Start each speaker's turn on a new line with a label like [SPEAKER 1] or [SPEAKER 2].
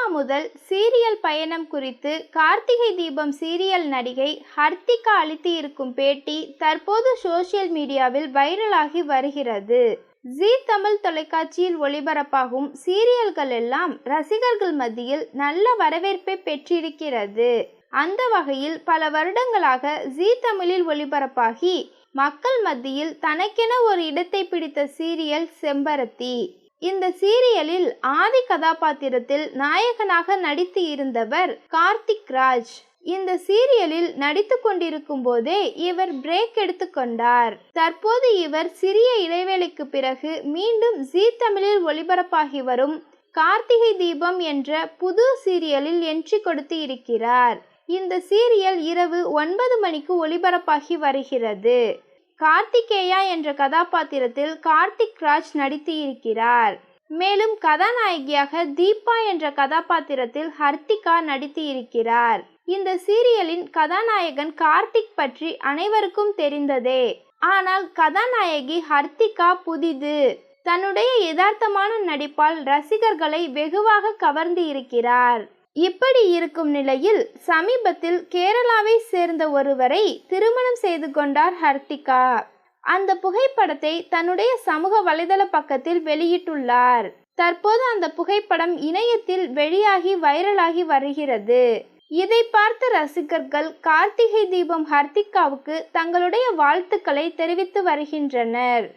[SPEAKER 1] Cinema முதல் serial பயணம் குறித்து கார்த்திகை தீபம் சீரியல் நடிகை ஹர்த்திகா அளித்து இருக்கும் பேட்டி தற்போது சோசியல் மீடியாவில் வைரலாகி வருகிறது. ஜீ தமிழ் தொலைக்காட்சியில் ஒளிபரப்பாகும் சீரியல்கள் எல்லாம் ரசிகர்கள் மத்தியில் நல்ல வரவேற்பை பெற்றிருக்கிறது. அந்த வகையில் பல வருடங்களாக ஜீ தமிழில் ஒளிபரப்பாகி மக்கள் மத்தியில் தனக்கென ஒரு இடத்தை பிடித்த சீரியல் செம்பருத்தி. இந்த சீரியலில் ஆதி கதாபாத்திரத்தில் நாயகனாக நடித்து இருந்தவர் கார்த்திக் ராஜ். இந்த சீரியலில் நடித்து கொண்டிருக்கும் போதே இவர் பிரேக் எடுத்துக்கொண்டார். தற்போது இவர் சிறிய இடைவேளைக்கு பிறகு மீண்டும் ஜீ தமிழில் ஒளிபரப்பாகி வரும் கார்த்திகை தீபம் என்ற புது சீரியலில் என்ட்ரி கொடுத்து இருக்கிறார். இந்த சீரியல் இரவு 9 மணிக்கு ஒளிபரப்பாகி வருகிறது. கார்த்திகேயா என்ற கதாபாத்திரத்தில் கார்த்திக் ராஜ் நடித்து இருக்கிறார். மேலும் கதாநாயகியாக தீபா என்ற கதாபாத்திரத்தில் ஹர்த்திகா நடித்து இருக்கிறார். இந்த சீரியலின் கதாநாயகன் கார்த்திக் பற்றி அனைவருக்கும் தெரிந்ததே. ஆனால் கதாநாயகி ஹர்த்திகா புதிது. தன்னுடைய யதார்த்தமான நடிப்பால் ரசிகர்களை வெகுவாக கவர்ந்து இருக்கிறார். இப்படி இருக்கும் நிலையில் சமீபத்தில் கேரளாவை சேர்ந்த ஒருவரை திருமணம் செய்து கொண்டார் ஹர்த்திகா. அந்த புகைப்படத்தை தன்னுடைய சமூக வலைதள பக்கத்தில் வெளியிட்டுள்ளார். தற்போது அந்த புகைப்படம் இணையத்தில் வெளியாகி வைரலாகி வருகிறது. இதை பார்த்த ரசிகர்கள் கார்த்திகை தீபம் ஹர்த்திகாவுக்கு தங்களுடைய வாழ்த்துக்களை தெரிவித்து வருகின்றனர்.